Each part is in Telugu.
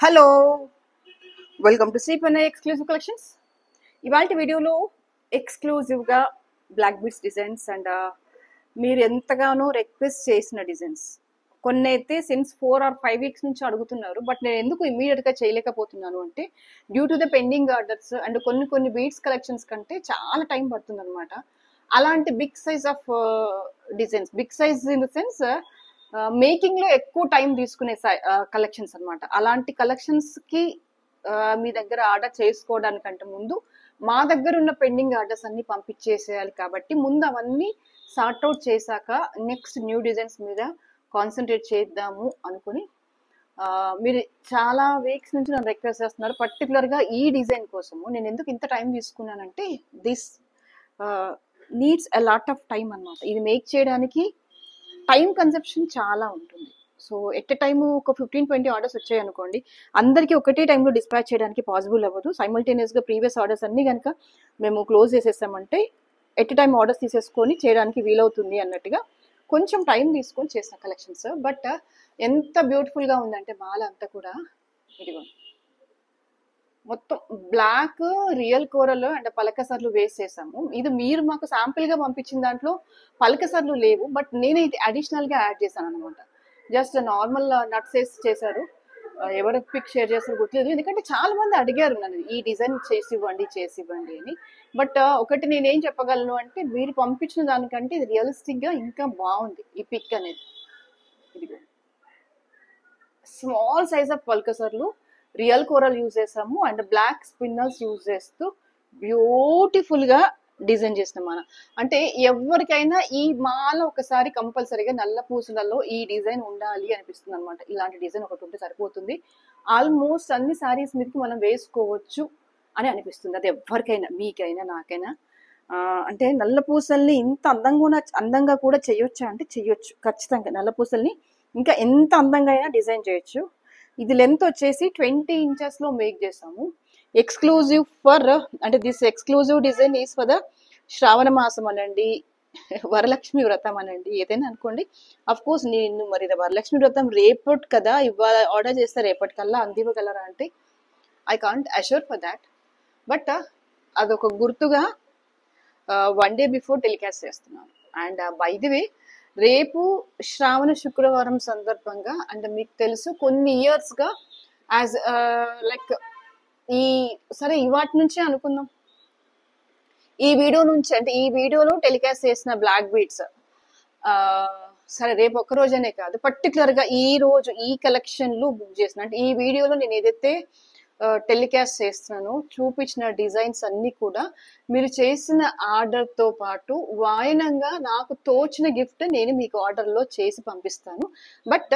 Hello, welcome to Shri Pannayya exclusive collections. ఇవాళ వీడియోలో ఎక్స్క్లూజివ్గా బ్లాక్ బీడ్స్ డిజైన్స్ అండ్ మీరు ఎంతగానో రిక్వెస్ట్ చేసిన డిజైన్స్ కొన్ని అయితే సిన్స్ 4 or 5 వీక్స్ నుంచి అడుగుతున్నారు. బట్ నేను ఎందుకు ఇమీడియట్గా చేయలేకపోతున్నాను అంటే due to the pending orders and కొన్ని బీడ్స్ కలెక్షన్స్ కంటే చాలా టైం పడుతుంది అనమాట. అలాంటి big size of designs, big size in the sense making లో ఎక్కువ టైం తీసుకునే కలెక్షన్స్ అనమాట. అలాంటి కలెక్షన్స్ కి మీ దగ్గర ఆర్డర్ చేసుకోవడానికంటే ముందు మా దగ్గర ఉన్న పెండింగ్ ఆర్డర్స్ అన్ని పంపించేసేయాలి. కాబట్టి ముందు అవన్నీ సార్ట్అవుట్ చేశాక నెక్స్ట్ న్యూ డిజైన్స్ మీద కాన్సన్ట్రేట్ చేద్దాము అనుకుని మీరు చాలా వీక్స్ నుంచి నన్ను రిక్వెస్ట్ చేస్తున్నారు. పర్టికులర్గా ఈ డిజైన్ కోసము నేను ఎందుకు ఇంత టైం తీసుకున్నానంటే this needs a lot of time అనమాట. ఇది మేక్ చేయడానికి టైం కన్సెప్షన్ చాలా ఉంటుంది. సో ఎట్ ఎ టైమ్ ఒక 15-20 ఆర్డర్స్ వచ్చాయి అనుకోండి, అందరికీ ఒకటే టైంలో డిస్పాచ్ చేయడానికి పాసిబుల్ అవ్వదు. సైమల్టేనియస్గా ప్రీవియస్ ఆర్డర్స్ అన్ని కనుక మేము క్లోజ్ చేసేసామంటే ఎట్ ఎ టైం ఆర్డర్స్ తీసేసుకొని చేయడానికి వీలవుతుంది అన్నట్టుగా కొంచెం టైం తీసుకొని చేసిన కలెక్షన్స్. బట్ ఎంత బ్యూటిఫుల్గా ఉందంటే మాల అంతా కూడా ఇదిగోండి, మొత్తం బ్లాక్ రియల్ కోరల్ అండ్ పలకసర్లు వేసేసాము. ఇది మీరు మాకు శాంపిల్ గా పంపించిన దాంట్లో పలకసర్లు లేవు, బట్ నేనైతే అడిషనల్ గా యాడ్ చేశాను అనమాట. జస్ట్ నార్మల్ నట్స్ వేసి చేశారు. ఎవరు పిక్ షేర్ చేస్తారు గుర్తులేదు, ఎందుకంటే చాలా మంది అడిగారు నన్ను ఈ డిజైన్ చేసి ఇవ్వండి అని. బట్ ఒకటి నేనేం చెప్పగలను అంటే మీరు పంపించిన దానికంటే ఇది రియలిస్టిక్ గా ఇంకా బాగుంది ఈ పిక్ అనేది. ఇది స్మాల్ సైజ్ ఆఫ్ పల్కసర్లు, రియల్ కోరల్ యూజ్ చేసాము అండ్ బ్లాక్ స్పిన్నల్స్ యూజ్ చేస్తూ బ్యూటిఫుల్ గా డిజైన్ చేసినాం మనం. అంటే ఎవరికైనా ఈ మాల ఒకసారి కంపల్సరీగా నల్ల పూసలలో ఈ డిజైన్ ఉండాలి అనిపిస్తుంది అనమాట. ఇలాంటి డిజైన్ ఒకటి ఉంటే సరిపోతుంది, ఆల్మోస్ట్ అన్ని శారీస్ మీదకి మనం వేసుకోవచ్చు అని అనిపిస్తుంది. అది ఎవరికైనా, మీకైనా నాకైనా. అంటే నల్ల పూసల్ని ఇంత అందంగా కూడా చేయొచ్చా అంటే చెయ్యొచ్చు ఖచ్చితంగా. నల్ల పూసల్ని ఇంకా ఎంత అందంగా అయినా డిజైన్ చేయొచ్చు. ఇది లెంత్ వచ్చేసి 20 inches లో మేక్ చేసాము. ఎక్స్క్లూజివ్ ఫర్ అంటే this exclusive design is for the Shravana మాసం అనండి, వరలక్ష్మి వ్రతం అనండి, ఏదైనా అనుకోండి. అఫ్ కోర్స్ నేను మరి వరలక్ష్మి వ్రతం రేపటి కదా, ఇవాళ ఆర్డర్ చేస్తే రేపటికల్లా అందివ్వగలరా అంటే I can't assure for that. But అదొక గుర్తుగా 1 day బిఫోర్ టెలికాస్ట్ చేస్తున్నాను. అండ్ బై ది వే రేపు శ్రావణ శుక్రవారం సందర్భంగా అంటే మీకు తెలుసు కొన్ని ఇయర్స్ గా యాజ్ లైక్ ఈ సరే ఇవాటి నుంచే అనుకుందాం, ఈ వీడియో నుంచి అంటే ఈ వీడియోలో టెలికాస్ట్ చేసిన బ్లాక్ బీడ్స్ సరే రేపు ఒక్క రోజనే కాదు, పర్టికులర్ గా ఈ రోజు ఈ కలెక్షన్ లో బుక్ చేసిన అంటే ఈ వీడియోలో నేను ఏదైతే టెలికాస్ట్ చేస్తున్నాను చూపించిన డిజైన్స్ అన్ని కూడా మీరు చేసిన ఆర్డర్ తో పాటు వాయనంగా నాకు తోచిన గిఫ్ట్ నేను మీకు ఆర్డర్ లో చేసి పంపిస్తాను. బట్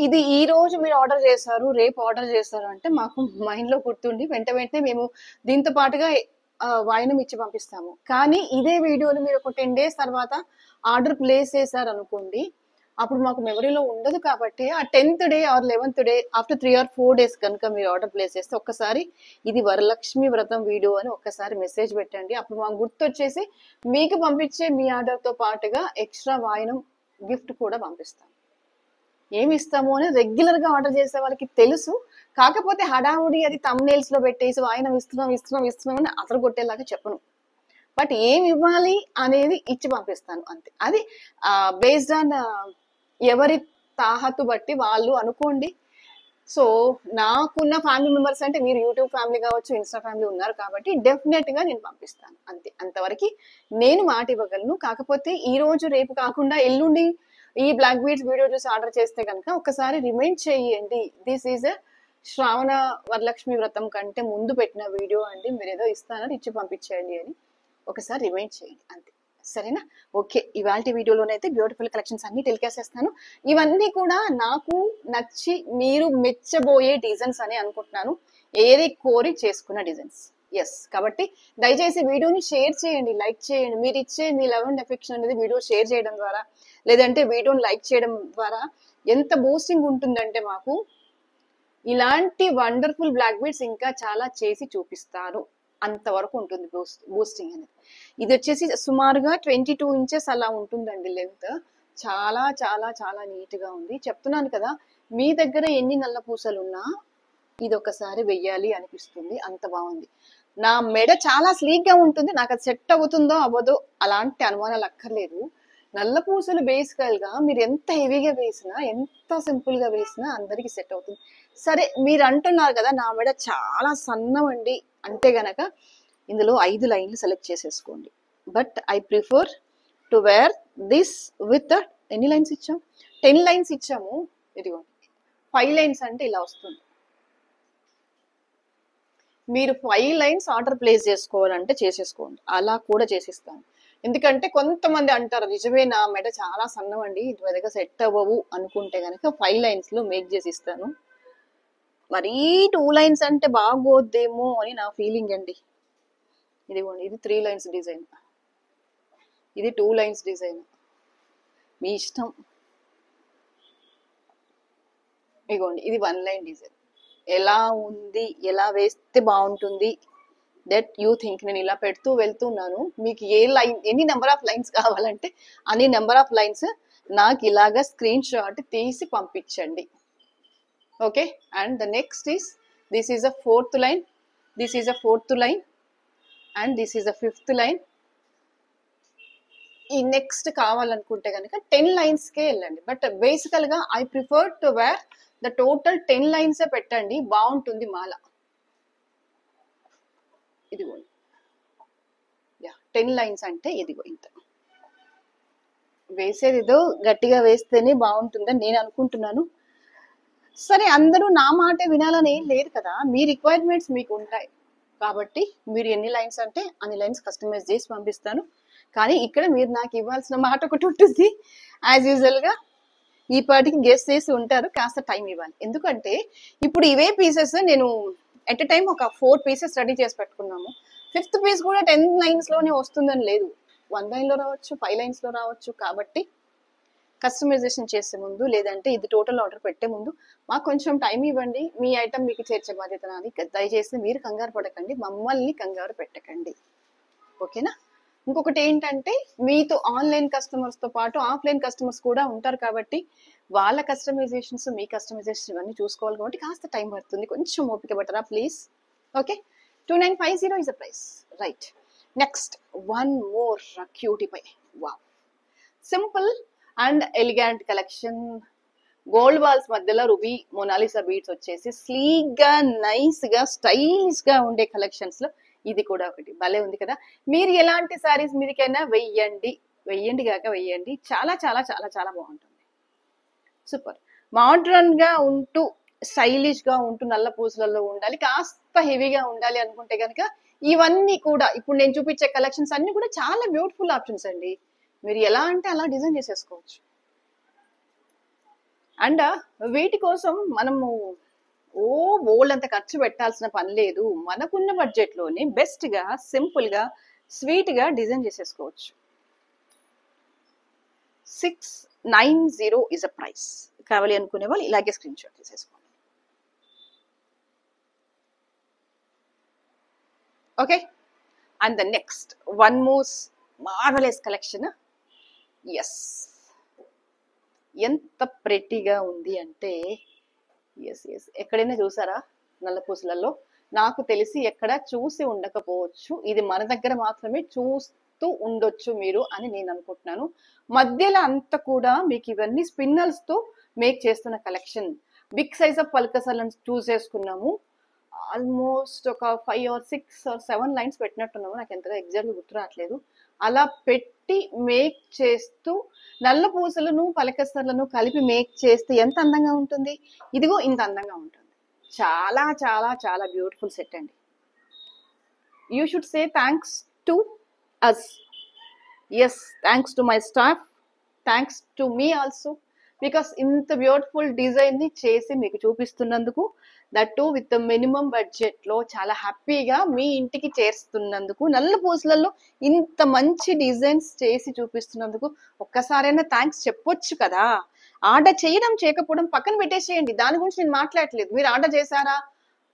ఇది ఈ రోజు మీరు ఆర్డర్ చేశారు, రేపు ఆర్డర్ చేశారు అంటే మాకు మైండ్ లో గుర్తుండి వెంటనే మేము దీంతో పాటుగా వాయనం ఇచ్చి పంపిస్తాము. కానీ ఇదే వీడియోని మీరు ఒక 10 days తర్వాత ఆర్డర్ ప్లేస్ చేశారు అనుకోండి, అప్పుడు మాకు మెమరీలో ఉండదు. కాబట్టి ఆ 10th day or 11th day after 3 or 4 days కనుక మీరు ఆర్డర్ ప్లేస్ చేస్తే ఒక్కసారి ఇది వరలక్ష్మి వ్రతం వీడియో అని ఒక్కసారి మెసేజ్ పెట్టండి. అప్పుడు మాకు గుర్తొచ్చేసి మీకు పంపించే మీ ఆర్డర్ తో పాటుగా ఎక్స్ట్రా వాయనం గిఫ్ట్ కూడా పంపిస్తాం. ఏమి ఇస్తాము అని రెగ్యులర్ గా ఆర్డర్ చేసే వాళ్ళకి తెలుసు. కాకపోతే హడావుడి అది thumbnails లో పెట్టేసి వాయనం ఇస్తున్నాం అని అసలు కొట్టేలాగా చెప్పను. బట్ ఏమి ఇవ్వాలి అనేది ఇచ్చి పంపిస్తాను అంతే. అది బేస్డ్ ఆన్ ఎవరి తాహతు బట్టి వాళ్ళు అనుకోండి. సో నాకున్న ఫ్యామిలీ మెంబర్స్ అంటే మీరు యూట్యూబ్ ఫ్యామిలీ కావచ్చు, ఇన్స్టా ఫ్యామిలీ ఉన్నారు కాబట్టి డెఫినెట్ గా నేను పంపిస్తాను అంతే. అంతవరకు నేను మాట ఇవ్వగలను. కాకపోతే ఈ రోజు రేపు కాకుండా ఎల్లుండి ఈ బ్లాక్ బీడ్స్ వీడియో చూసి ఆర్డర్ చేస్తే కనుక ఒకసారి రిమైండ్ చేయండి, దిస్ ఈజ్ శ్రావణ వరలక్ష్మి వ్రతం కంటే ముందు పెట్టిన వీడియో అండి, మీరు ఏదో ఇస్తానని ఇచ్చి పంపించేయండి అని ఒకసారి రిమైండ్ చేయండి అంతే. సరేనా? ఓకే, ఇవాళ వీడియోలోనైతే బ్యూటిఫుల్ కలెక్షన్స్ అన్ని టెలికాస్ట్ చేస్తాను. ఇవన్నీ కూడా నాకు నచ్చి మీరు మెచ్చబోయే డిజైన్స్ అని అనుకుంటున్నాను, ఏది కోరి చేసుకున్న డిజైన్స్. ఎస్, కాబట్టి దయచేసి వీడియోని షేర్ చేయండి, లైక్ చేయండి. మీరు ఇచ్చే మీ లవ్ అండ్ ఎఫెక్షన్ అనేది వీడియో షేర్ చేయడం ద్వారా లేదంటే వీడియోని లైక్ చేయడం ద్వారా ఎంత బూస్టింగ్ ఉంటుందంటే మాకు ఇలాంటి వండర్ఫుల్ బ్లాక్ బీడ్స్ ఇంకా చాలా చేసి చూపిస్తారు, అంతవరకు ఉంటుంది బూస్టింగ్ అనేది. ఇది వచ్చేసి సుమారుగా 22 inches అలా ఉంటుందండి లెంత్. చాలా చాలా చాలా నీట్ గా ఉంది. చెప్తున్నాను కదా, మీ దగ్గర ఎన్ని నల్ల పూసలు ఉన్నా ఇది ఒకసారి వెయ్యాలి అనిపిస్తుంది, అంత బాగుంది. నా మెడ చాలా స్లీక్ గా ఉంటుంది, నాకు అది సెట్ అవుతుందో అవ్వదో అలాంటి అనుమానాలు అక్కర్లేదు. నల్ల పూసలు బేసికల్ గా మీరు ఎంత హెవీగా వేసినా, ఎంత సింపుల్ గా వేసినా అందరికి సెట్ అవుతుంది. సరే మీరు అంటున్నారు కదా నా మెడ చాలా సన్నం అండి అంటే గనక ఇందులో 5 లైన్లు సెలెక్ట్ చేసేసుకోండి. But I prefer to wear this with ఎన్ని లైన్స్ ఇచ్చాం, 10 లైన్స్ ఇచ్చాము. ఇదిగోండి 5 లైన్స్ అంటే ఇలా వస్తుంది. మీరు 5 లైన్స్ ఆర్డర్ ప్లేస్ చేసుకోవాలంటే చేసేసుకోండి, అలా కూడా చేసిస్తాను. ఎందుకంటే కొంతమంది అంటారు నిజమే నా మెడ చాలా సన్నం అండి ఇది మెదగా సెట్ అవ్వవు అనుకుంటే కనుక 5 లైన్స్ లో మేక్ చేసి ఇస్తాను. మరీ 2 లైన్స్ అంటే బాగోద్దేమో అని నా ఫీలింగ్ అండి. ఇదిగోండి ఇది 3 లైన్స్ డిజైన్, ఇది 2 లైన్స్ డిజైన్, మీ ఇష్టం. ఇదిగోండి ఇది 1 లైన్ డిజైన్. ఎలా ఉంది, ఎలా వేస్తే బాగుంటుంది దట్ యూ థింక్. నేను ఇలా పెడుతూ వెళ్తున్నాను, మీకు ఏ లైన్ ఎన్ని నెంబర్ ఆఫ్ లైన్స్ కావాలంటే అన్ని నెంబర్ ఆఫ్ లైన్స్ నాకు ఇలాగా స్క్రీన్ షాట్ తీసి పంపించండి. Okay, and the next is this is a 4th line, this is a 4th line and this is a 5th line. ఈ నెక్స్ట్ కావాలనుకుంటే కనుక 10 లైన్స్కే వెళ్ళండి. బట్ బేసికల్ గా I prefer to wear the total 10 lines పెట్టండి, బాగుంటుంది మాల. ఇదిగో యా 10 లైన్స్ అంటే ఇదిగో ఇంత వేసేది, ఏదో గట్టిగా వేస్తేనే బాగుంటుందని నేను అనుకుంటున్నాను. సరే అందరూ నా మాట వినాలని ఏం లేదు కదా, మీ రిక్వైర్మెంట్స్ మీకు ఉంటాయి కాబట్టి మీరు ఎన్ని లైన్స్ అంటే అన్ని లైన్స్ కస్టమైజ్ చేసి పంపిస్తాను. కానీ ఇక్కడ మీరు నాకు ఇవ్వాల్సిన మాట ఒకటి ఉంటుంది. యాజ్ యూజువల్ గా ఈ పాటికి గెస్ట్ చేసి ఉంటారు, కాస్త టైం ఇవ్వాలి. ఎందుకంటే ఇప్పుడు ఇవే పీసెస్ నేను ఎట్ ఎ టైం ఒక 4 పీసెస్ రెడీ చేసి పెట్టుకున్నాము. 5th పీస్ కూడా 10 లైన్స్ లోనే వస్తుందని లేదు, 1 లైన్ లో రావచ్చు, 5 లైన్స్ లో రావచ్చు. కాబట్టి కస్టమైజేషన్ చేసే ముందు లేదంటే ఇది టోటల్ ఆర్డర్ పెట్టే ముందు మాకు కొంచెం టైం ఇవ్వండి, మీ ఐటమ్ మీకు చేర్చే బాధ్యత నాది. దయచేసి మీరు కంగారు పడకండి, మమ్మల్ని కంగారు పెట్టకండి. ఓకేనా. ఇంకొకటి ఏంటంటే మీతో ఆన్లైన్ కస్టమర్స్ తో పాటు ఆఫ్లైన్ కస్టమర్స్ కూడా ఉంటారు కాబట్టి వాళ్ళ కస్టమైజేషన్స్ మీ కస్టమైజేషన్ ఇవన్నీ చూసుకోవాలి కాబట్టి కాస్త టైం పడుతుంది, కొంచెం ఓపిక పట్టరా please. Okay, 2950 is the price. Right. Next, one more cutie pie. Wow. Simple and elegant collection. Gold balls మధ్యలో రూబీ మొనాలిసా బీడ్స్ వచ్చేసి స్లీక్ గా నైస్ గా స్టైలిష్ గా ఉండే కలెక్షన్స్ లో ఇది కూడా ఒకటి భలే ఉంది కదా. మీరు ఎలాంటి సారీస్ మీదకైనా వెయ్యండి, వెయ్యండి, చాలా చాలా చాలా చాలా బాగుంటుంది. సూపర్. మోడ్రన్ గా ఉంటూ స్టైలిష్ గా ఉంటూ నల్ల పూసలలో ఉండాలి, కాస్త హెవీగా ఉండాలి అనుకుంటే కనుక ఇవన్నీ కూడా ఇప్పుడు నేను చూపించే కలెక్షన్స్ అన్ని కూడా చాలా బ్యూటిఫుల్ ఆప్షన్స్ అండి. మీరు ఎలా అంటే అలా డిజైన్ చేసేసుకోవచ్చు. అండ్ వీటి కోసం మనము బోల్డ్ అంత ఖర్చు పెట్టాల్సిన పని లేదు, మనకున్న బడ్జెట్ లోనే బెస్ట్ గా సింపుల్ గా స్వీట్ గా డిజైన్ చేసేసుకోవచ్చు. 690 is a price. కావాలి అనుకునే వాళ్ళు ఇలాగే స్క్రీన్ షాట్ తీసేసుకోండి. Okay, and the next one more marvellous collection. Yes, ఎంత ప్రెట్టీగా ఉంది అంటే ఎస్ ఎస్ ఎక్కడైనా చూసారా నల్ల పూసలలో? నాకు తెలిసి ఎక్కడ చూసి ఉండకపోవచ్చు, ఇది మన దగ్గర మాత్రమే చూస్తూ ఉండొచ్చు మీరు అని నేను అనుకుంటున్నాను. మధ్యలో అంతా కూడా మీకు ఇవన్నీ స్పిన్నల్స్ తో మేక్ చేస్తున్న కలెక్షన్. బిగ్ సైజ్ ఆఫ్ పల్కసాలను చూస్ చేసుకున్నాము. ఆల్మోస్ట్ ఒక 5 or 6 or 7 లైన్స్ పెట్టినట్టున్నాము, నాకు ఎంతగా ఎగ్జాక్ట్ గుర్తు రావట్లేదు. అలా పెట్టి మేక్ చేస్తూ నల్ల పూసలను పలకసర్లను కలిపి మేక్ చేస్తే ఎంత అందంగా ఉంటుంది, ఇదిగో ఇంత అందంగా ఉంటుంది. చాలా చాలా చాలా బ్యూటిఫుల్ సెట్ అండి. You should say thanks to us. Yes, thanks to my staff, thanks to me also, because ఇంత బ్యూటిఫుల్ డిజైన్ ని చేసి మీకు చూపిస్తున్నందుకు, that too with minimum budget లో చాలా హ్యాపీగా మీ ఇంటికి చేరుస్తున్నందుకు, నల్ల పూసలలో ఇంత మంచి డిజైన్స్ చేసి చూపిస్తున్నందుకు ఒక్కసారైనా థ్యాంక్స్ చెప్పొచ్చు కదా. ఆర్డర్ చేయడం చేయకపోవడం పక్కన పెట్టేసేయండి, దాని గురించి నేను మాట్లాడట్లేదు. మీరు ఆర్డర్ చేశారా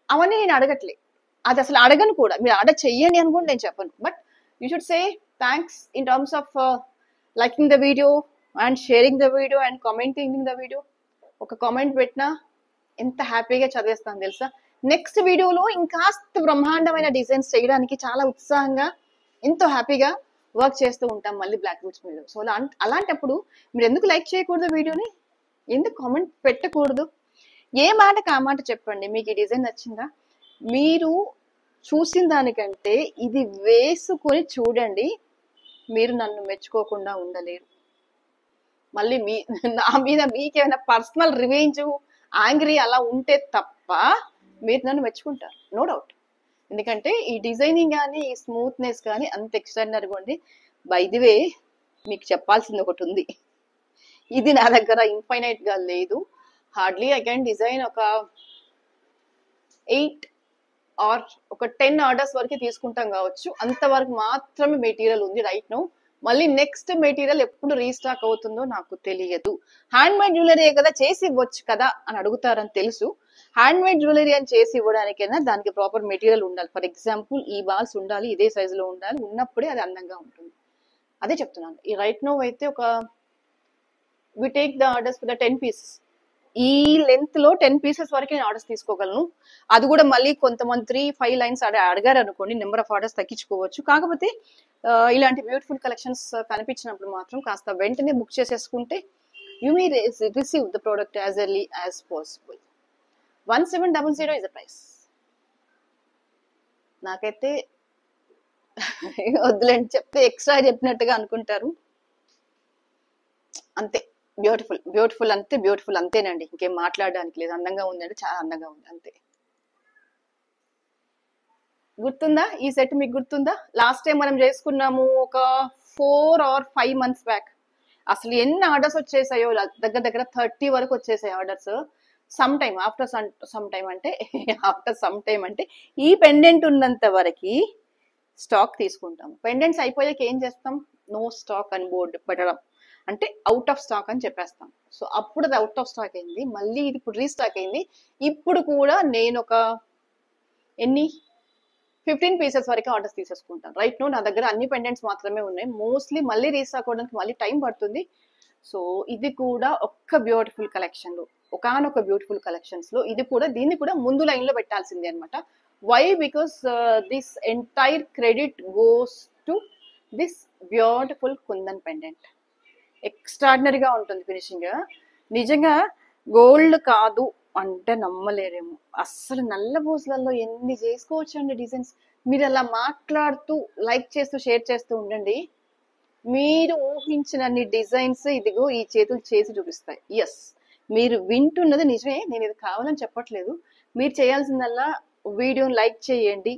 అవన్నీ నేను అడగట్లేదు, అది అసలు అడగను కూడా. మీరు ఆర్డర్ చెయ్యండి అని కూడా నేను చెప్పను. But you should say thanks in terms of liking the video and sharing the video and commenting the video. ఒక కామెంట్ పెట్టినా ఎంత హ్యాపీగా చదివేస్తాను తెలుసా. నెక్స్ట్ వీడియోలో ఇంకాస్త బ్రహ్మాండమైన డిజైన్స్ చేయడానికి చాలా ఉత్సాహంగా ఎంతో హ్యాపీగా వర్క్ చేస్తూ ఉంటాం మళ్ళీ బ్లాక్ బీట్స్ మీద. సో అలాంటప్పుడు మీరు ఎందుకు లైక్ చేయకూడదు వీడియోని, ఎందుకు కామెంట్ పెట్టకూడదు? ఏ మాటకు ఆ మాట చెప్పండి. మీకు ఈ డిజైన్ నచ్చిందా? మీరు చూసిన దానికంటే ఇది వేసుకొని చూడండి, మీరు నన్ను మెచ్చుకోకుండా ఉండలేరు. మళ్ళీ నా మీద మీకేమైనా పర్సనల్ రివెంజ్, యాంగ్రీ అలా ఉంటే తప్ప మీరు నన్ను మెచ్చుకుంటారు, నో డౌట్. ఎందుకంటే ఈ డిజైనింగ్ కానీ ఈ స్మూత్నెస్ కానీ అంత ఎక్స్ట్రాడినరీగా ఉంది. బై ది వే మీకు చెప్పాల్సింది ఒకటి ఉంది, ఇది నా దగ్గర ఇన్ఫైనైట్ గా లేదు. హార్డ్లీ ఐ కెన్ డిజైన్ ఒక 8 ఆర్ ఒక 10 ఆర్డర్స్ వరకు తీసుకుంటాం కావచ్చు, అంతవరకు మాత్రమే మెటీరియల్ ఉంది రైట్ నో. మళ్ళీ నెక్స్ట్ మెటీరియల్ ఎప్పుడు రీస్టాక్ అవుతుందో నాకు తెలియదు. హ్యాండ్ మేడ్ జ్యువెలరీ కదా, చేసి ఇవ్వచ్చు కదా అని అడుగుతారని తెలుసు. హ్యాండ్ మేడ్ జ్యువెలరీ అని చేసి ఇవ్వడానికైనా దానికి ప్రాపర్ మెటీరియల్ ఉండాలి. ఫర్ ఎగ్జాంపుల్ ఈ బాల్స్ ఉండాలి, ఇదే సైజులో ఉండాలి, ఉన్నప్పుడే అది అందంగా ఉంటుంది. అదే చెప్తున్నాను. ఈ రైట్ నో అయితే ఒక we take the orders for the 10 pieces. ఈ లెంత్ లో 10 పీసెస్ వరకు నేను ఆర్డర్స్ తీసుకోగలను. అది కూడా మళ్ళీ కొంతమంది 3-5 లైన్స్ అడిగారు అనుకోండి, నెంబర్ ఆఫ్ ఆర్డర్స్ తగ్గించుకోవచ్చు. కాకపోతే ఇలాంటి బ్యూటిఫుల్ కలెక్షన్స్ కనిపించినప్పుడు మాత్రం కాస్త వెంటనే బుక్ చేసేసుకుంటే you may receive the product as early as possible. 1700 is the price. నాకైతే వద్దులేండి, చెప్తే ఎక్స్ట్రా చెప్పినట్టుగా అనుకుంటారు. అంతే, బ్యూటిఫుల్ బ్యూటిఫుల్ అంతే, బ్యూటిఫుల్ అంతేనండి, ఇంకేం మాట్లాడడానికి లేదు. అందంగా ఉందంటే చాలా అందంగా ఉంది అంతే. గుర్తుందా ఈ సెట్? మీకు గుర్తుందా? లాస్ట్ టైం మనం చేసుకున్నాము ఒక 4 or 5 months బ్యాక్. అసలు ఎన్ని ఆర్డర్స్ వచ్చేసాయో, దగ్గర దగ్గర 30 వరకు వచ్చేసాయి orders. Some time after some time అంటే ఆఫ్టర్ సమ్ టైమ్ అంటే ఈ పెండెంట్ ఉన్నంత వరకు స్టాక్ తీసుకుంటాం. పెండెంట్స్ అయిపోయాక ఏం చేస్తాం? నో స్టాక్ అని బోర్డు పెట్టడం, అంటే అవుట్ ఆఫ్ స్టాక్ అని చెప్పేస్తాం. సో అప్పుడు అది అవుట్ ఆఫ్ స్టాక్ అయింది, మళ్ళీ ఇది ఇప్పుడు రీస్టాక్ అయింది. ఇప్పుడు కూడా నేను ఒక 15 పీసెస్ వరకు ఆర్డర్స్ తీసేసుకుంటాను రైట్ నో. నా దగ్గర అన్ని పెండెంట్స్ మాత్రమే ఉన్నాయి. మోస్ట్లీ మళ్ళీ రీస్టాక్ అవ్వడానికి మళ్ళీ టైం పడుతుంది. సో ఇది కూడా ఒక్క బ్యూటిఫుల్ కలెక్షన్ లో, ఒకనొక బ్యూటిఫుల్ కలెక్షన్స్ లో ఇది కూడా, దీన్ని కూడా ముందు లైన్ లో పెట్టాల్సిందే అనమాట. Why? Because this entire credit goes to this beautiful kundan pendant. ఎక్స్ట్రాడినరీగా ఉంటుంది ఫినిషింగ్. నిజంగా గోల్డ్ కాదు అంటే నమ్మలేరేమో. అస్సలు నల్ల పూసలలో ఎన్ని చేసుకోవచ్చు అండి డిజైన్స్. మీరు అలా మాట్లాడుతూ లైక్ చేస్తూ షేర్ చేస్తూ ఉండండి, మీరు ఊహించినన్ని డిజైన్స్ ఇదిగో ఈ చేతులు చేసి చూపిస్తాయి. ఎస్, మీరు వింటున్నది నిజమే, నేను ఇది కావాలని చెప్పట్లేదు. మీరు చేయాల్సిందల్లా వీడియోని లైక్ చేయండి,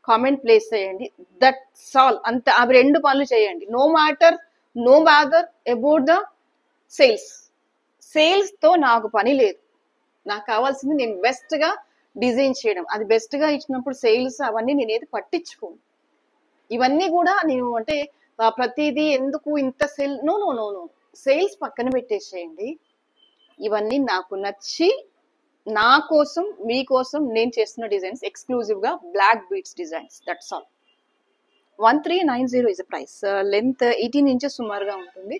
కామెంట్ ప్లేస్ చేయండి, దట్స్ ఆల్. అంత అవి 2 పనులు చేయండి. No matter, no matter about the sales తో నాకు పని లేదు. నాకు కావాల్సింది నేను బెస్ట్ గా డిజైన్ చేయడం. అది బెస్ట్ గా ఇచ్చినప్పుడు సేల్స్ అవన్నీ నేను ఏది పట్టించుకోను. ఇవన్నీ కూడా నేను అంటే ప్రతిదీ ఎందుకు ఇంత sale, no no no no, sales పక్కన పెట్టేసేయండి. ఇవన్నీ నాకు నచ్చి నా కోసం మీకోసం నేను చేస్తున్న డిజైన్స్, ఎక్స్క్లూజివ్ గా black beads designs, that's all. 1390 is price. Length 18 inches సుమారుగా ఉంటుంది.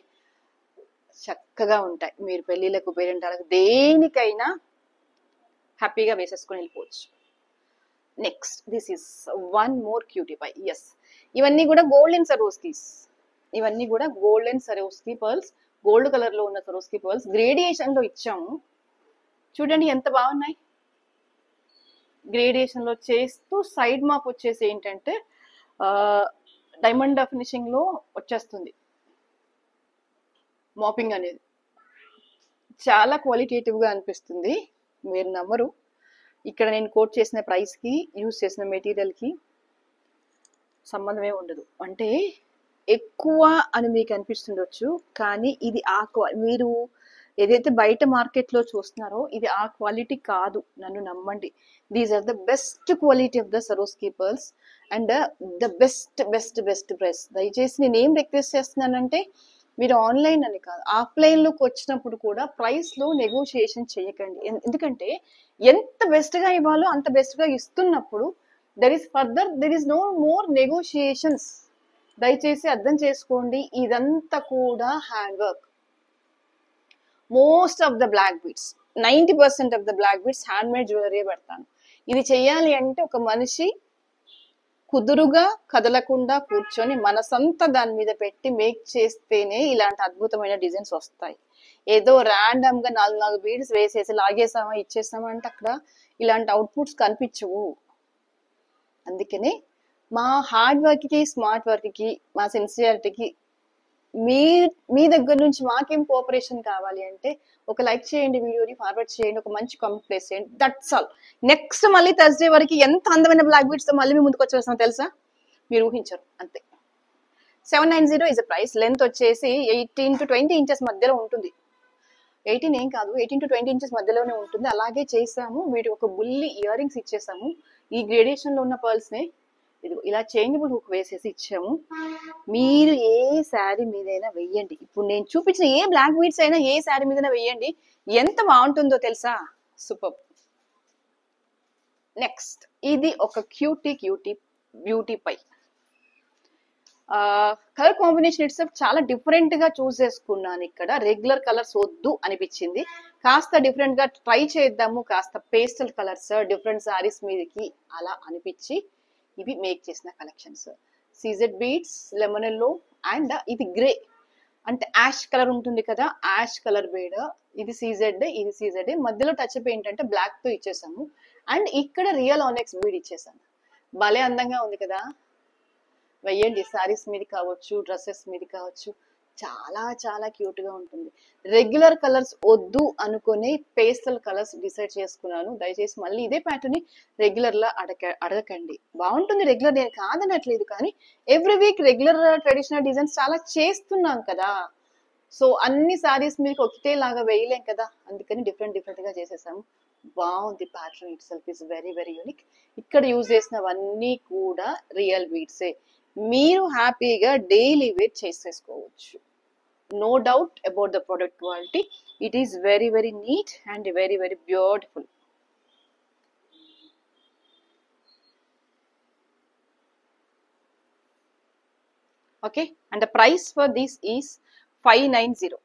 చక్కగా ఉంటాయి. మీరు పెళ్లిళ్ళకు, పేరెంటాలకు, దేనికైనా హ్యాపీగా వేసేసుకొని వెళ్ళిపోవచ్చు. Next this is one more cutie pie. Yes, ఇవన్నీ కూడా గోల్డెన్ సరోస్కీస్. ఇవన్నీ కూడా golden Swarovski pearls, gold colour లో ఉన్న సరోస్కీ పర్ల్స్ గ్రేడియేషన్ లో ఇచ్చాము. చూడండి ఎంత బాగున్నాయి. గ్రేడియేషన్ లో చేస్తూ సైడ్ మాప్ వచ్చేసి ఏంటంటే డైమండ్ ఫినిషింగ్ లో వచ్చేస్తుంది మాపింగ్ అనేది. చాలా క్వాలిటేటివ్ గా అనిపిస్తుంది, మీరు నమ్మరు. ఇక్కడ నేను కోట్ చేసిన ప్రైస్ కి, యూజ్ చేసిన మెటీరియల్ కి సంబంధమే ఉండదు. అంటే ఎక్కువ అని మీకు అనిపిస్తుండొచ్చు, కానీ ఇది మీరు ఏదైతే బయట మార్కెట్ లో చూస్తున్నారో ఇది ఆ క్వాలిటీ కాదు, నన్ను నమ్మండి. These are the best quality of the Swarovski pearls and the best best best price. దయచేసి నేను ఏం రిక్వెస్ట్ చేస్తున్నానంటే, మీరు ఆన్లైన్ అని కాదు, ఆఫ్లైన్ లోకి వచ్చినప్పుడు కూడా ప్రైస్ లో నెగోషియేషన్ చేయకండి. ఎందుకంటే ఎంత బెస్ట్ గా ఇవ్వాలో అంత బెస్ట్ గా ఇస్తున్నప్పుడు there is no more negotiations. దయచేసి అర్థం చేసుకోండి. ఇదంతా కూడా hand work. Most of the black beads, 90% of the black beads hand made jewellery పెడతాను. ఇది చెయ్యాలి అంటే ఒక మనిషి కుదురుగా కదలకుండా కూర్చొని మనసంతా దాని మీద పెట్టి మేక్ చేస్తేనే ఇలాంటి అద్భుతమైన డిజైన్స్ వస్తాయి. ఏదో ర్యాండమ్ గా 4 బీడ్స్ వేసేసి లాగేసామా ఇచ్చేసామా అంటే అక్కడ ఇలాంటి అవుట్పుట్స్ కనిపించవు. అందుకనే మా హార్డ్ వర్క్ కి స్మార్ట్ వర్క్ కి మా సిన్సియారిటీకి మీ మీ దగ్గర నుంచి మాకేం కోఆపరేషన్ కావాలి అంటే ఒక లైక్ చేయండి, వీడియోని ఫార్వర్డ్ చేయండి, ఒక మంచి కామెంట్ ప్లేస్ చేయండి. That's all. నెక్స్ట్ మళ్ళీ థర్స్డే వరకు ఎంత అందమైన బ్లాక్ బీడ్స్ తో మళ్ళీ మీ ముందుకు వచ్చేస్తాం తెలుసా, మీరు ఊహించరు. అంతే. 790 ఇస్ ప్రైస్. లెంత్ వచ్చేసి 18 to 20 ఇంచెస్ మధ్యలో ఉంటుంది. 18 ఏం కాదు, 18 to 20 ఇంచెస్ మధ్యలోనే ఉంటుంది. అలాగే చేసాము. వీటి ఒక బుల్లి ఇయర్ రింగ్స్ ఇచ్చేసాము. ఈ గ్రేడేషన్ లో ఉన్న పర్ల్స్ ని ఇలా చేంజబుల్ హుక్ వేసేసి ఇచ్చాము. మీరు ఏ శారీ మీదైనా వెయ్యండి. ఇప్పుడు నేను చూపించిన ఏ బ్లాక్ బీడ్స్ అయినా ఏ శారీ మీదైనా వెయ్యండి, ఎంత బాగుంటుందో తెలుసా. సూపర్. నెక్స్ట్ ఇది ఒక cutie beauty pie. Colour combination it's చాలా డిఫరెంట్ గా చూస్ చేసుకున్నాను. ఇక్కడ రెగ్యులర్ కలర్స్ వద్దు అనిపించింది, కాస్త డిఫరెంట్ గా ట్రై చేద్దాము, కాస్త పేస్టల్ కలర్స్ డిఫరెంట్ సారీస్ మీదకి అలా అనిపించి ఇవి మేక్ చేసిన collections. CZ beads, lemon yellow and ఇది గ్రే అంటే యాష్ కలర్ ఉంటుంది కదా, యాష్ కలర్ బీడ్. ఇది సీజెడ్ మధ్యలో టచ్ అప్ ఏంటంటే బ్లాక్ తో ఇచ్చేసాము. అండ్ ఇక్కడ రియల్ ఆనెక్స్ బీడ్ ఇచ్చేసాను. భలే అందంగా ఉంది కదా. వెయ్యండి, సారీస్ మీద కావచ్చు, డ్రెస్సెస్ మీద కావచ్చు, చాలా చాలా క్యూట్ గా ఉంటుంది. రెగ్యులర్ కలర్స్ వద్దు అనుకుని పేస్టల్ కలర్స్ డిసైడ్ చేసుకున్నాను. దయచేసి మళ్ళీ ఇదే ప్యాటర్న్ ని రెగ్యులర్ లా అడగకండి. బాగుంటుంది రెగ్యులర్, నేను కాదనట్లేదు, కానీ every week regular traditional designs చాలా చేస్తున్నాం కదా. సో అన్ని సారీస్ మీకు ఒకటే లాగా వేయలేం కదా, అందుకని డిఫరెంట్ గా చేసేసాము. బాగుంది pattern. Itself is very very unique. ఇక్కడ యూజ్ చేసినవన్నీ కూడా రియల్ బీడ్సే. మీరు హ్యాపీగా డైలీ వేర్ చేసేసుకోవచ్చు. No doubt about the product quality. It is very very neat and very very beautiful. Okay, and the price for this is 590.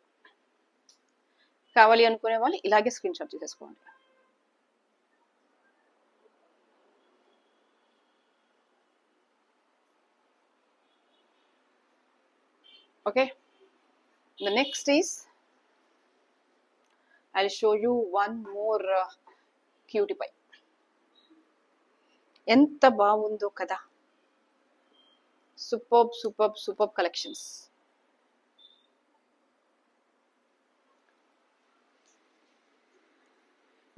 కావాలి అనుకునే వాళ్ళు ఇలాగే స్క్రీన్ షాట్ తీసేసుకోండి. Okay, the next is I'll show you one more cutie pie. ఎంత బాగుందో కదా. Super collections.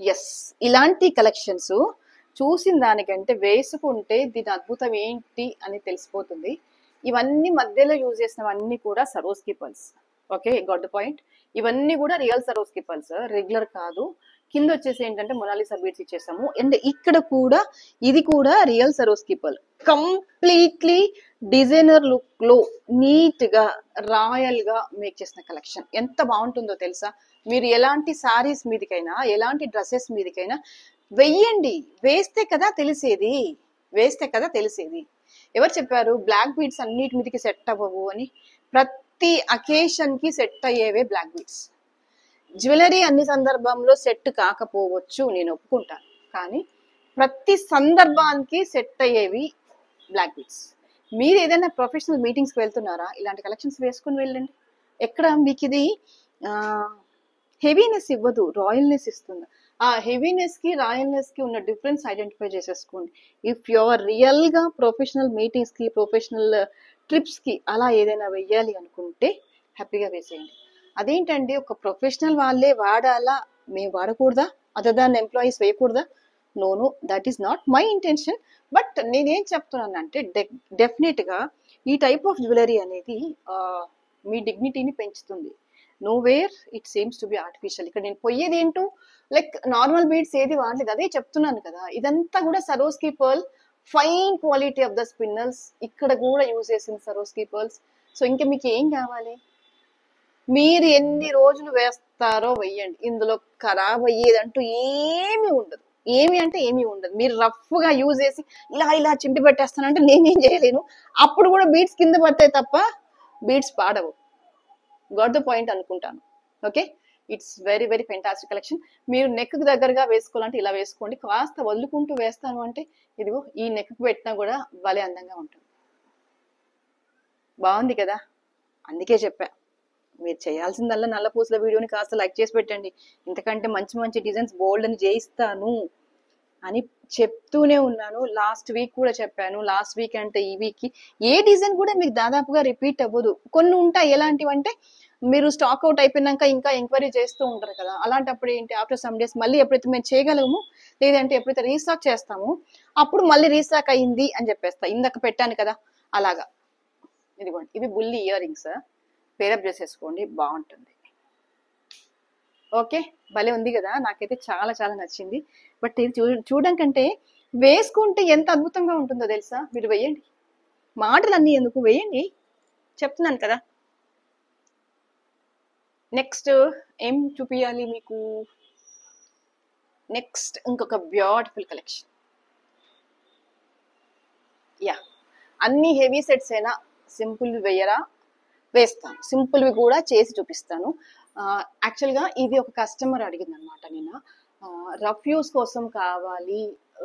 ఎస్, ఇలాంటి కలెక్షన్స్ చూసిన దానికంటే వేసుకుంటే దీని అద్భుతం ఏంటి అని తెలిసిపోతుంది. ఇవన్నీ మధ్యలో యూజ్ చేసినవన్నీ కూడా సరోస్కి pearls. Okay, got the point. ఇవన్నీ కూడా రియల్ సరోస్కి పర్ల్స్, రెగ్యులర్ కాదు. కింద వచ్చేసి ఏంటంటే మొనాలిసా బీడ్స్ ఇచ్చేసాము. అండ్ ఇక్కడ కూడా ఇది కూడా real సరోస్కి pearl. Completely designer look లో నీట్ గా రాయల్ గా మేక్ చేసిన కలెక్షన్. ఎంత బాగుంటుందో తెలుసా. మీరు ఎలాంటి సారీస్ మీదకైనా, ఎలాంటి డ్రెస్సెస్ మీదకైనా వెయ్యండి. వేస్తే కదా తెలిసేది. ఎవరు చెప్పారు బ్లాక్ బీడ్స్ అన్నిటి మీదకి సెట్ అవ్వవు అని? ప్రతి అకేషన్ కి సెట్ అయ్యేవే బ్లాక్ బీడ్స్. జ్యువెలరీ అన్ని సందర్భంలో సెట్ కాకపోవచ్చు, నేను ఒప్పుకుంటాను, కానీ ప్రతి సందర్భానికి సెట్ అయ్యేవి బ్లాక్ బీడ్స్. మీరు ఏదైనా ప్రొఫెషనల్ మీటింగ్స్కి వెళ్తున్నారా, ఇలాంటి కలెక్షన్స్ వేసుకుని వెళ్ళండి. ఎక్కడ మీకు ఇది హెవీనెస్ ఇవ్వదు, రాయల్నెస్ ఇస్తుంది. ఆ హెవీనెస్ కి రాయల్నెస్ కి ఉన్న డిఫరెన్స్ ఐడెంటిఫై చేసేసుకోండి. ఇఫ్ యువర్ రియల్ గా ప్రొఫెషనల్ మీటింగ్స్ కి, ప్రొఫెషనల్ ట్రిప్స్ కి అలా ఏదైనా వెయ్యాలి అనుకుంటే హ్యాపీగా వేసేయండి. అదేంటండి ఒక ప్రొఫెషనల్ వాళ్ళే వాడాలా, మేము వాడకూడదా, అదర్ దాన్ ఎంప్లాయీస్ వేయకూడదా? No, that is not my intention. But నేనేం చెప్తున్నానంటే డెఫినెట్ గా ఈ టైప్ ఆఫ్ జ్యువెలరీ అనేది మీ డిగ్నిటీని పెంచుతుంది. Nowhere it seems to be artificial. ఇక్కడ నేను పోయేది ఏంటో లైక్ నార్మల్ బీడ్స్ ఏది వాడలేదు, అదే చెప్తున్నాను కదా. ఇదంతా కూడా సరోస్కి pearl, fine quality of the spinels. ఇక్కడ కూడా యూజ్ చేసిన సరోస్కి పర్ల్స్. సో ఇంకా మీకు ఏం కావాలి? మీరు ఎన్ని రోజులు వేస్తారో వెయ్యండి. ఇందులో ఖరాబ్ అయ్యేదంటూ ఏమీ ఉండదు. ఏమీ ఉండదు. మీరు రఫ్ గా యూజ్ చేసి ఇలా చింపి పెట్టేస్తానంటే నేనేం చేయలేను. అప్పుడు కూడా బీడ్స్ కింద పడతాయి తప్ప బీడ్స్ పాడవు. గాట్ ద పాయింట్ అనుకుంటాను. Okay, it's very very fantastic collection. మీరు నెక్ దగ్గరగా వేసుకోవాలంటే ఇలా వేసుకోండి, కాస్త వదులుకుంటూ వేస్తాను అంటే ఇదిగో ఈ నెక్ పెట్టినా కూడా భలే అందంగా ఉంటుంది. బాగుంది కదా, అందుకే చెప్పా మీరు చేయాల్సిందల్లా నల్ల పూసల వీడియోని కాస్త లైక్ చేసి పెట్టండి. ఇంతకంటే మంచి మంచి డిజైన్స్ బోల్డ్ అని చేయిస్తాను అని చెప్తూనే ఉన్నాను. లాస్ట్ వీక్ కూడా చెప్పాను. లాస్ట్ వీక్ అంటే ఈ వీక్ ఏ డిజైన్ కూడా మీకు దాదాపుగా రిపీట్ అవ్వదు. కొన్ని ఉంటాయి ఎలాంటివంటే మీరు స్టాక్ అవుట్ అయిపోయినాక ఇంకా ఎంక్వైరీ చేస్తూ ఉంటారు కదా, అలాంటప్పుడు ఏంటి ఆఫ్టర్ సమ్ డేస్ మళ్ళీ ఎప్పుడైతే మేము చేయగలము, లేదంటే ఎప్పుడైతే రీస్టాక్ చేస్తామో అప్పుడు మళ్ళీ రీస్టాక్ అయింది అని చెప్పేస్తా. ఇందాక పెట్టాను కదా అలాగా. ఇదిగోండి, ఇవి బుల్లి ఇయర్ రింగ్స్, పేరప్ చేసేసుకోండి, బాగుంటుంది. ఓకే, భలే ఉంది కదా, నాకైతే చాలా చాలా నచ్చింది. బట్ ఇది చూడడం కంటే వేసుకుంటే ఎంత అద్భుతంగా ఉంటుందో తెలుసా. మీరు వేయండి, మాటలు అన్నీ ఎందుకు, వేయండి, చెప్తున్నాను కదా. నెక్స్ట్ ఏం చూపించాలి మీకు, నెక్స్ట్ ఇంకొక బ్యూటిఫుల్ కలెక్షన్. యా, అన్ని హెవీ సెట్స్ అయినా సింపుల్ వేయరా, వేస్తాను, సింపుల్వి కూడా చేసి చూపిస్తాను. యాక్చువల్గా ఇది ఒక కస్టమర్ అడిగింది అనమాట. నేను రఫ్ యూస్ కోసం కావాలి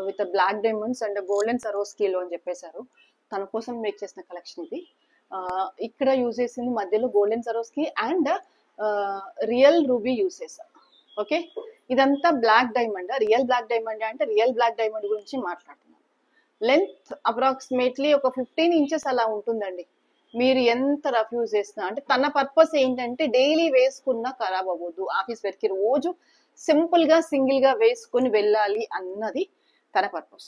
with black diamonds and golden సరోస్కీలో అని చెప్పేశారు. తన కోసం మేక్ చేసిన కలెక్షన్ ఇది. ఇక్కడ యూజ్ చేసింది మధ్యలో golden Swarovski and real ruby use చేశారు. ఓకే, ఇదంతా black diamond. Real black diamond అంటే రియల్ బ్లాక్ డైమండ్ గురించి మాట్లాడుతున్నాను. లెంత్ అప్రాక్సిమేట్లీ ఒక 15 ఇంచెస్ అలా ఉంటుందండి. మీరు ఎంత రఫ్ యూజ్ చేస్తున్నా అంటే తన పర్పస్ ఏంటంటే డైలీ వేసుకున్నా ఖరాబ్ అవ్వద్దు, ఆఫీస్ వేర్కి రోజు సింపుల్ గా సింగిల్ గా వేసుకొని వెళ్ళాలి అన్నది తన పర్పస్.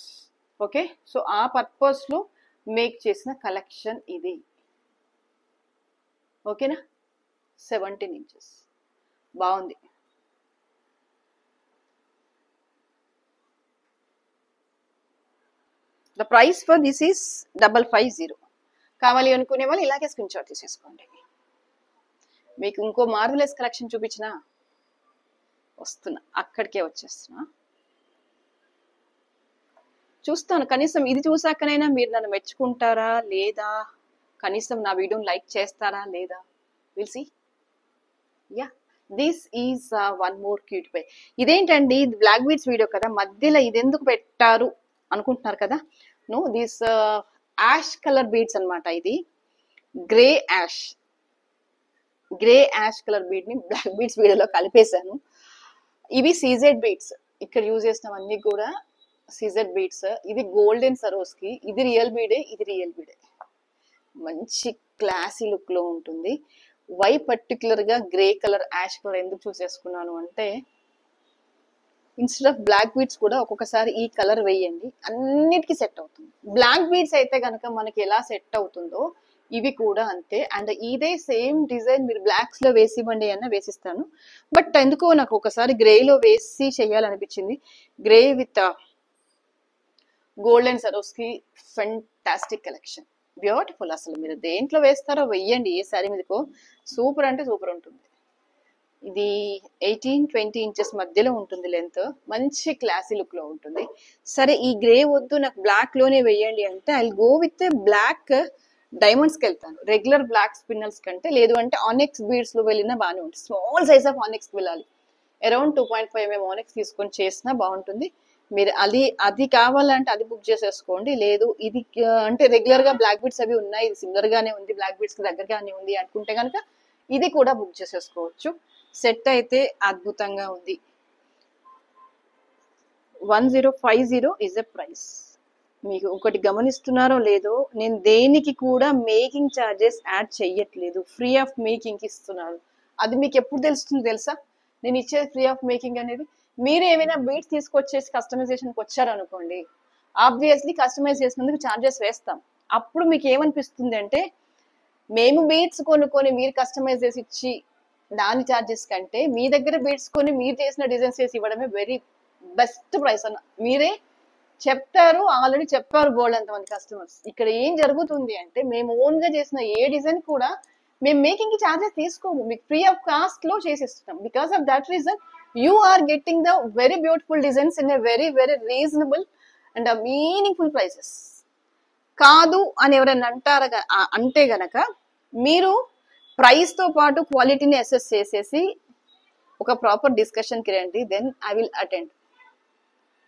ఓకే, సో ఆ పర్పస్ లో మేక్ చేసిన కలెక్షన్ ఇది. ఓకేనా, 17 ఇంచెస్, బాగుంది. The price for this is 550. కావాలి అనుకునే వాళ్ళు ఇలాగే స్క్రీన్ షాట్ తీసేసుకోండి. మీకు ఇంకో మార్వెలస్ కలెక్షన్ చూపించిన వస్తున్నా, అక్కడికే వచ్చేస్తున్నా. చూస్తాను, కనీసం ఇది చూసాకనైనా మీరు నన్ను మెచ్చుకుంటారా లేదా, కనీసం నా వీడియోని లైక్ చేస్తారా లేదా, will see. Ya, this is one more cute pie. ఇదేంటండి, ఇది బ్లాక్ బీడ్స్ వీడియో కదా, మధ్యలో ఇది ఎందుకు పెట్టారు అనుకుంటున్నారు కదా. No, this ash colour beads అనమాట. ఇది గ్రే యాష్ కలర్ బీడ్ ని బ్లాక్ బీడ్స్ వీడియోలో కలిపేశాను. ఇవి సీజెడ్ బీడ్స్, ఇక్కడ యూజ్ చేసినవన్నీ కూడా సీజెడ్ బీడ్స్. ఇది గోల్డెన్ సరోస్కి, ఇది రియల్ బీడే, ఇది రియల్ బీడే. మంచి క్లాసీ లుక్ లో ఉంటుంది. వై పర్టికులర్ గా గ్రే కలర్ యాష్ కలర్ ఎందుకు చూస్ చేసుకున్నాను అంటే, ఇన్స్టెడ్ ఆఫ్ బ్లాక్ బీడ్స్ కూడా ఒక్కొక్కసారి ఈ కలర్ వేయండి, అన్నిటికీ సెట్ అవుతుంది. బ్లాక్ బీడ్స్ అయితే కనుక మనకి ఎలా సెట్ అవుతుందో ఇవి కూడా అంతే. అండ్ ఇదే సేమ్ డిజైన్ మీరు బ్లాక్స్ లో వేసివ్వండి అన్న వేసిస్తాను. బట్ ఎందుకో నాకు ఒకసారి గ్రేలో వేసి చేయాలనిపించింది. Grey with golden Swarovski fantastic collection, beautiful. అసలు మీరు దేంట్లో వేస్తారో వెయ్యండి, ఏ శారీ మీదకో సూపర్ అంటే సూపర్ ఉంటుంది. ఇది 18-20 ఇంచెస్ మధ్యలో ఉంటుంది లెంత్, మంచి క్లాసీ లుక్ లో ఉంటుంది. సరే, ఈ గ్రే వద్దు నాకు బ్లాక్ లోనే వెయ్యండి అంటే ఐ గో విత్ బ్లాక్ డైమండ్స్కి వెళ్తాను, రెగ్యులర్ బ్లాక్ స్పిన్నల్స్ కంటే. లేదు అంటే ఆనెక్స్ బీడ్స్ లో వెళ్ళినా బాగానే ఉంటుంది. స్మాల్ సైజ్ ఆఫ్ ఆనెక్స్ వెళ్ళాలి, అరౌండ్ 2.5 mm ఆనెక్స్ తీసుకొని చేసినా బాగుంటుంది. మీరు అది కావాలంటే అది బుక్ చేసేసుకోండి. లేదు ఇది అంటే రెగ్యులర్ గా బ్లాక్ బీడ్స్ అవి ఉన్నాయి, ఇది సిమిలర్ గానే ఉంది, బ్లాక్ బీడ్స్ కి దగ్గరగానే ఉంది అనుకుంటే కనుక ఇది కూడా బుక్ చేసేసుకోవచ్చు. సెట్ అయితే అద్భుతంగా ఉంది. 1050 ఇస్ ఎ ప్రైస్. మీకు ఒకటి గమనిస్తున్నారో లేదో, నేను దేనికి కూడా మేకింగ్ ఛార్జెస్ యాడ్ చెయ్యట్లేదు, ఫ్రీ ఆఫ్ మేకింగ్ ఇస్తున్నాను. అది మీకు ఎప్పుడు తెలుస్తుంది తెలుసా, నేను ఇచ్చేది ఫ్రీ ఆఫ్ మేకింగ్ అనేది. మీరు ఏమైనా బీట్స్ తీసుకొచ్చేసి కస్టమైజేషన్కి వచ్చారనుకోండి, ఆబ్వియస్లీ కస్టమైజ్ చేసినందుకు ఛార్జెస్ వేస్తాం. అప్పుడు మీకు ఏమనిపిస్తుంది అంటే, మేము బీట్స్ కొనుక్కొని మీరు కస్టమైజ్ చేసి ఇచ్చి దాని ఛార్జెస్ కంటే మీ దగ్గర బీట్స్ కొని మీరు చేసిన డిజైన్స్ చేసి ఇవ్వడమే వెరీ బెస్ట్ ప్రైస్ అన్న మీరే చెప్తారు. ఆల్రెడీ చెప్పారు బోల్డ్ అంతమంది కస్టమర్స్. ఇక్కడ ఏం జరుగుతుంది అంటే, మేము ఓన్ గా చేసిన ఏ డిజైన్ కూడా మేము మేకింగ్ కి ఛార్జెస్ తీసుకోము, మీకు ఫ్రీ ఆఫ్ కాస్ట్ లో చేసిస్తున్నాం. Because of that reason you are getting the very beautiful designs in a very very reasonable and meaningful prices. కాదు అని ఎవరైనా అంటే గనక మీరు ప్రైస్ తో పాటు క్వాలిటీని అసెస్ చేసేసి ఒక ప్రాపర్ డిస్కషన్కి రండి, దెన్ ఐ విల్ అటెండ్.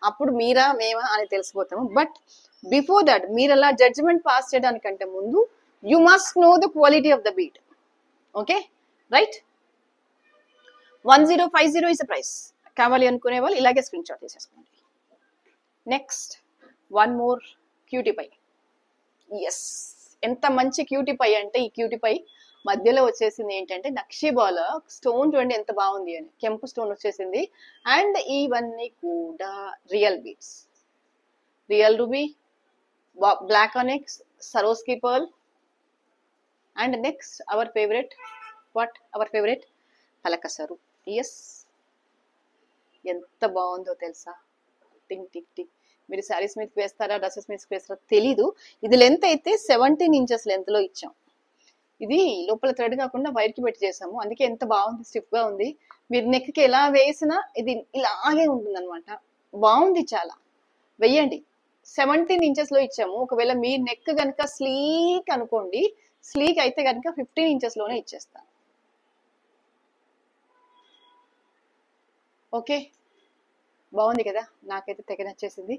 అప్పుడు మీరా మేమా అని తెలిసిపోతాము. బట్ బిఫోర్ దట్ మీరు అలా జడ్జిమెంట్ పాస్ చేయడానికంటే ముందు you must know the quality of the bead. Okay right. 1050 is the price. కావాలి అనుకునే వాళ్ళు ఇలాగే స్క్రీన్ షాట్ తీసేసుకోండి. Next one more cutie pie. Yes, ఎంత మంచి క్యూటీ పై అంటే ఈ క్యూటీ పై మధ్యలో వచ్చేసింది ఏంటంటే నక్షీబాల స్టోన్ చూడండి ఎంత బాగుంది అని, కెంపు స్టోన్ వచ్చేసింది. అండ్ ఇవన్నీ కూడా real beads, real ruby, black onyx, Swarovski pearl, and next our favourite, what our favourite పలకసరు. ఎస్, ఎంత బాగుందో తెలుసా. టింగ్ టిక్ టిక్. మీరు శారీస్ మీదకి వేస్తారా డ్రెస్సెస్ మీదకి వేస్తారా తెలీదు. ఇది లెంత్ అయితే 17 ఇంచెస్ లెంత్ లో ఇచ్చాం. ఇది లోపల థ్రెడ్ కాకుండా వైర్ కి పెట్టి చేసాము, అందుకే ఎంత బాగుంది, స్టిఫ్ గా ఉంది. మీరు నెక్ కి ఎలా వేసినా ఇది ఇలాగే ఉంటుంది అనమాట. బాగుంది చాలా, వెయ్యండి. 17 ఇంచెస్ లో ఇచ్చాము. ఒకవేళ మీ నెక్ కనుక స్లీక్ అనుకోండి, స్లీక్ అయితే కనుక 15 ఇంచెస్ లోనే ఇచ్చేస్తాను. ఓకే, బాగుంది కదా, నాకైతే తెగ నచ్చేసింది.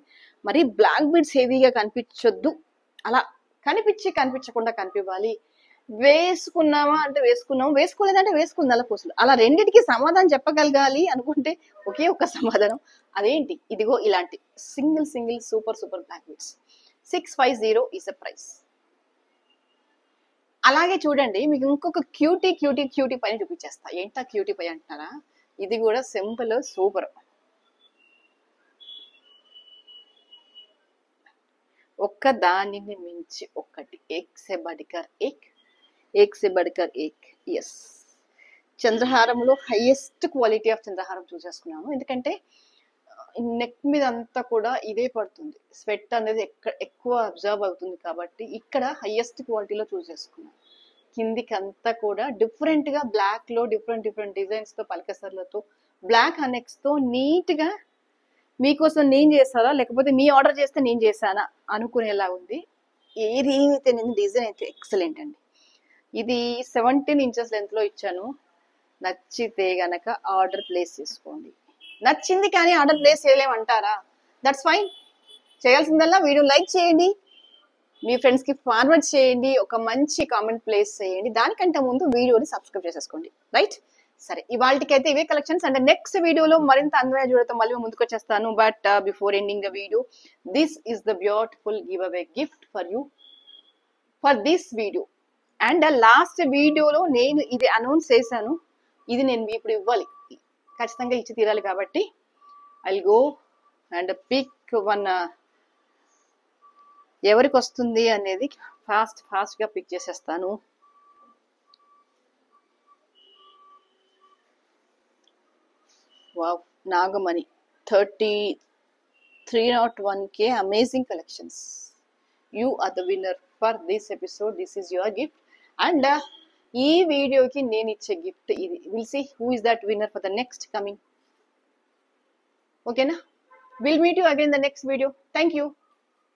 మరి బ్లాక్ బీడ్స్ హెవీగా కనిపించొద్దు, అలా కనిపించకుండా కనిపించాలి. వేసుకున్నామా అంటే వేసుకున్నాము, వేసుకోలేదంటే వేసుకుంది నల్లపూసలు. అలా రెండింటికి సమాధానం చెప్పగలగాలి అనుకుంటే ఒకే ఒక్క సమాధానం, అదేంటి, ఇదిగో ఇలాంటి single super black beads. 650 is the price. అలాగే చూడండి, మీకు ఇంకొక క్యూటీ పైన చూపించేస్తా. ఏంటా క్యూటీ పై అంటున్నారా, ఇది కూడా సింపుల్ సూపర్. ఒక్క దానిని మించి ఒకటి, ఏక్ సే బడ్కర్ ఏక్. ఎస్, చంద్రహారంలో హైయెస్ట్ క్వాలిటీ ఆఫ్ చంద్రహారం చూసేసుకున్నాను. ఎందుకంటే నెక్ మీద అంతా కూడా ఇదే పడుతుంది, స్వెట్ అనేది ఎక్కువ అబ్జర్వ్ అవుతుంది కాబట్టి ఇక్కడ హైయెస్ట్ క్వాలిటీలో చూసేసుకున్నాను. కిందికి అంతా కూడా డిఫరెంట్ గా బ్లాక్ లో డిఫరెంట్ డిజైన్స్ తో పలకసర్లతో బ్లాక్ అనెక్స్ తో నీట్ గా మీకోసం నేను చేస్తారా లేకపోతే మీ ఆర్డర్ చేస్తే నేను చేశానా అనుకునేలా ఉంది. ఏదైతే నేను డిజైన్ అయితే ఎక్సలెంట్ అండి. ఇది 17 ఇంచెస్ లెంత్ లో ఇచ్చాను. నచ్చితే గనక ఆర్డర్ ప్లేస్ చేసుకోండి. నచ్చింది కానీ ఆర్డర్ ప్లేస్ చేయలేమంటారా, దట్స్ ఫైన్. చేయాల్సిందల్లా వీడియో లైక్ చేయండి, మీ ఫ్రెండ్స్ కి ఫార్వర్డ్ చేయండి, ఒక మంచి కామెంట్ ప్లేస్ చేయండి. దానికంటే ముందు వీడియోని సబ్స్క్రైబ్ చేసేసుకోండి. రైట్, సరే ఇవాళకైతే ఇవే కలెక్షన్స్. అండ్ నెక్స్ట్ వీడియోలో మరింత అందమైన చూడటం మళ్ళీ ముందుకు వచ్చేస్తాను. But before ending the video, this is the beautiful give away gift for you for this video. And last వీడియోలో నేను ఇది అనౌన్స్ చేశాను, ఇది నేను ఇప్పుడు ఇవ్వాలి, ఖచ్చితంగా ఇచ్చి తీరాలి. కాబట్టి I'll go and pick one. ఎవరికి వస్తుంది అనేది ఫాస్ట్ గా పిక్ చేసేస్తాను. Wow, Nagamani 301K amazing collections. You are the winner for this episode. This is your gift. And ఈ వీడియోకి నేను ఇచ్చే గిఫ్ట్ ఇది. Will see who is that winner for the next coming. ఓకేనా, will meet you again the next video. Thank you.